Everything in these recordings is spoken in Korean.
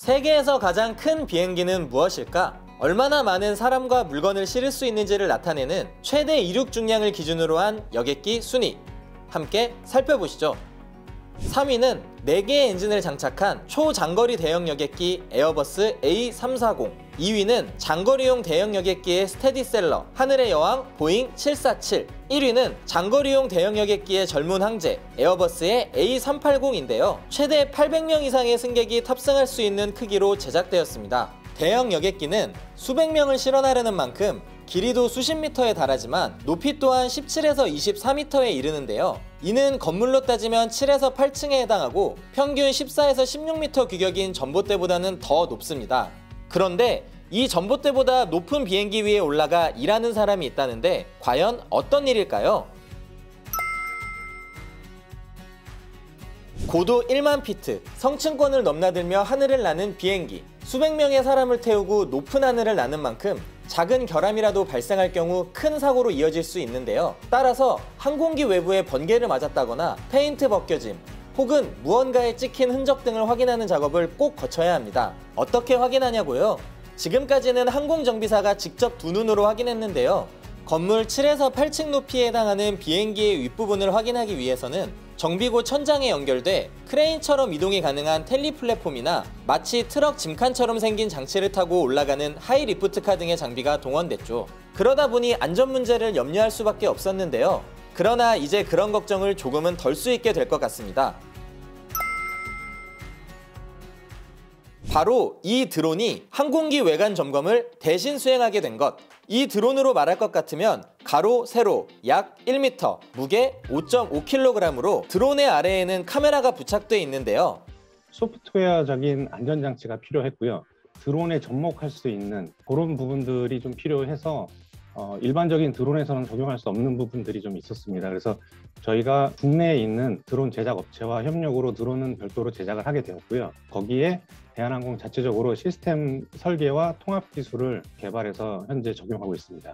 세계에서 가장 큰 비행기는 무엇일까? 얼마나 많은 사람과 물건을 실을 수 있는지를 나타내는 최대 이륙 중량을 기준으로 한 여객기 순위. 함께 살펴보시죠. 3위는 4개의 엔진을 장착한 초장거리 대형 여객기 에어버스 A340. 2위는 장거리용 대형 여객기의 스테디셀러 하늘의 여왕 보잉 747. 1위는 장거리용 대형 여객기의 젊은 황제 에어버스의 A380인데요. 최대 800명 이상의 승객이 탑승할 수 있는 크기로 제작되었습니다. 대형 여객기는 수백 명을 실어나르는 만큼 길이도 수십 미터에 달하지만 높이 또한 17에서 24m에 이르는데요. 이는 건물로 따지면 7에서 8층에 해당하고 평균 14에서 16m 규격인 전봇대보다는 더 높습니다. 그런데 이 전봇대보다 높은 비행기 위에 올라가 일하는 사람이 있다는데 과연 어떤 일일까요? 고도 1만 피트, 성층권을 넘나들며 하늘을 나는 비행기. 수백 명의 사람을 태우고 높은 하늘을 나는 만큼 작은 결함이라도 발생할 경우 큰 사고로 이어질 수 있는데요. 따라서 항공기 외부에 번개를 맞았다거나 페인트 벗겨짐, 혹은 무언가에 찍힌 흔적 등을 확인하는 작업을 꼭 거쳐야 합니다. 어떻게 확인하냐고요? 지금까지는 항공정비사가 직접 두 눈으로 확인했는데요. 건물 7에서 8층 높이에 해당하는 비행기의 윗부분을 확인하기 위해서는 정비고 천장에 연결돼 크레인처럼 이동이 가능한 텔리 플랫폼이나 마치 트럭 짐칸처럼 생긴 장치를 타고 올라가는 하이리프트카 등의 장비가 동원됐죠. 그러다 보니 안전 문제를 염려할 수밖에 없었는데요. 그러나 이제 그런 걱정을 조금은 덜 수 있게 될 것 같습니다. 바로 이 드론이 항공기 외관 점검을 대신 수행하게 된 것. 이 드론으로 말할 것 같으면 가로, 세로 약 1m, 무게 5.5kg으로 드론의 아래에는 카메라가 부착되어 있는데요. 소프트웨어적인 안전장치가 필요했고요. 드론에 접목할 수 있는 그런 부분들이 좀 필요해서 일반적인 드론에서는 적용할 수 없는 부분들이 좀 있었습니다. 그래서 저희가 국내에 있는 드론 제작 업체와 협력으로 드론은 별도로 제작을 하게 되었고요. 거기에 대한항공 자체적으로 시스템 설계와 통합 기술을 개발해서 현재 적용하고 있습니다.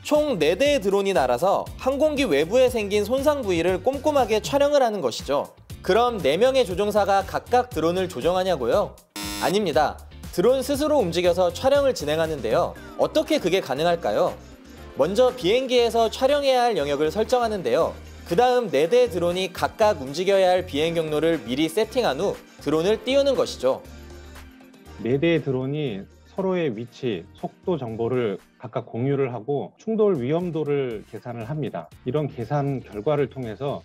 총 4대의 드론이 날아서 항공기 외부에 생긴 손상 부위를 꼼꼼하게 촬영을 하는 것이죠. 그럼 4명의 조종사가 각각 드론을 조종하냐고요? 아닙니다. 드론 스스로 움직여서 촬영을 진행하는데요. 어떻게 그게 가능할까요? 먼저 비행기에서 촬영해야 할 영역을 설정하는데요. 그 다음 4대의 드론이 각각 움직여야 할 비행 경로를 미리 세팅한 후 드론을 띄우는 것이죠. 4대의 드론이 서로의 위치, 속도 정보를 각각 공유를 하고 충돌 위험도를 계산을 합니다. 이런 계산 결과를 통해서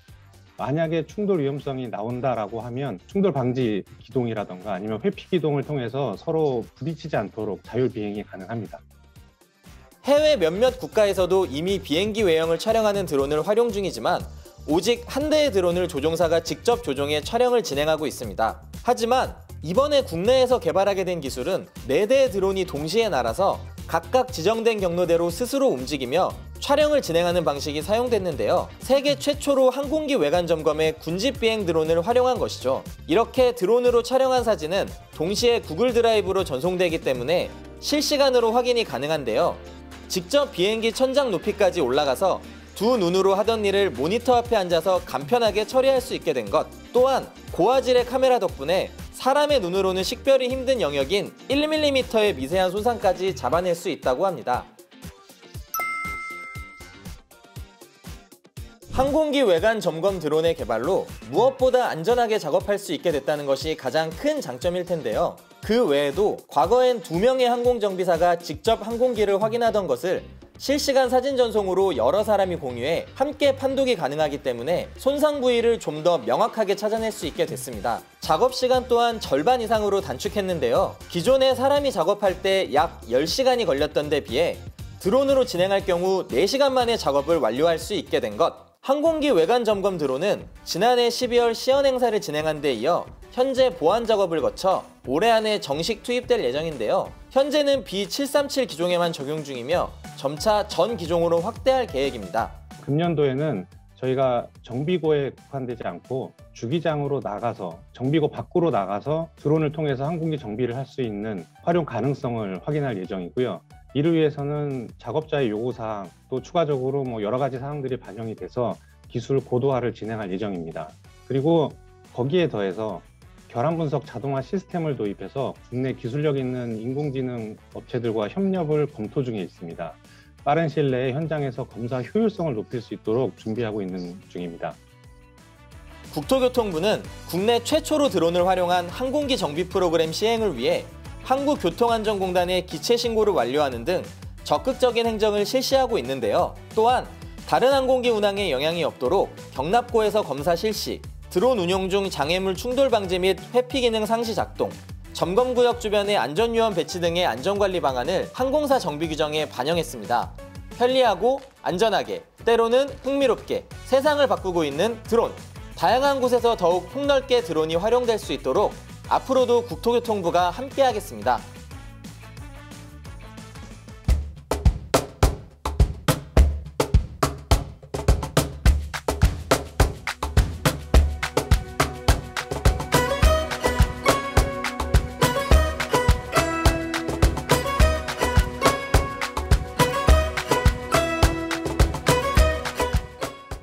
만약에 충돌 위험성이 나온다라고 하면 충돌 방지 기동이라던가 아니면 회피 기동을 통해서 서로 부딪히지 않도록 자율 비행이 가능합니다. 해외 몇몇 국가에서도 이미 비행기 외형을 촬영하는 드론을 활용 중이지만 오직 한 대의 드론을 조종사가 직접 조종해 촬영을 진행하고 있습니다. 하지만 이번에 국내에서 개발하게 된 기술은 4대의 드론이 동시에 날아서 각각 지정된 경로대로 스스로 움직이며 촬영을 진행하는 방식이 사용됐는데요. 세계 최초로 항공기 외관 점검에 군집 비행 드론을 활용한 것이죠. 이렇게 드론으로 촬영한 사진은 동시에 구글 드라이브로 전송되기 때문에 실시간으로 확인이 가능한데요. 직접 비행기 천장 높이까지 올라가서 두 눈으로 하던 일을 모니터 앞에 앉아서 간편하게 처리할 수 있게 된 것. 또한 고화질의 카메라 덕분에 사람의 눈으로는 식별이 힘든 영역인 1mm의 미세한 손상까지 잡아낼 수 있다고 합니다. 항공기 외관 점검 드론의 개발로 무엇보다 안전하게 작업할 수 있게 됐다는 것이 가장 큰 장점일 텐데요. 그 외에도 과거엔 2명의 항공정비사가 직접 항공기를 확인하던 것을 실시간 사진 전송으로 여러 사람이 공유해 함께 판독이 가능하기 때문에 손상 부위를 좀 더 명확하게 찾아낼 수 있게 됐습니다. 작업 시간 또한 절반 이상으로 단축했는데요. 기존에 사람이 작업할 때 약 10시간이 걸렸던 데 비해 드론으로 진행할 경우 4시간 만에 작업을 완료할 수 있게 된 것. 항공기 외관 점검 드론은 지난해 12월 시연 행사를 진행한 데 이어 현재 보안 작업을 거쳐 올해 안에 정식 투입될 예정인데요. 현재는 B737 기종에만 적용 중이며 점차 전 기종으로 확대할 계획입니다. 금년도에는 저희가 정비고에 국한되지 않고 주기장으로 나가서 정비고 밖으로 나가서 드론을 통해서 항공기 정비를 할 수 있는 활용 가능성을 확인할 예정이고요. 이를 위해서는 작업자의 요구사항 또 추가적으로 여러 가지 사항들이 반영이 돼서 기술 고도화를 진행할 예정입니다. 그리고 거기에 더해서 결함 분석 자동화 시스템을 도입해서 국내 기술력 있는 인공지능 업체들과 협력을 검토 중에 있습니다. 빠른 시일 내에 현장에서 검사 효율성을 높일 수 있도록 준비하고 있는 중입니다. 국토교통부는 국내 최초로 드론을 활용한 항공기 정비 프로그램 시행을 위해 한국교통안전공단에 기체 신고를 완료하는 등 적극적인 행정을 실시하고 있는데요. 또한 다른 항공기 운항에 영향이 없도록 경납고에서 검사 실시, 드론 운용 중 장애물 충돌 방지 및 회피 기능 상시 작동, 점검구역 주변의 안전요원 배치 등의 안전관리 방안을 항공사 정비 규정에 반영했습니다. 편리하고 안전하게, 때로는 흥미롭게 세상을 바꾸고 있는 드론. 다양한 곳에서 더욱 폭넓게 드론이 활용될 수 있도록 앞으로도 국토교통부가 함께하겠습니다.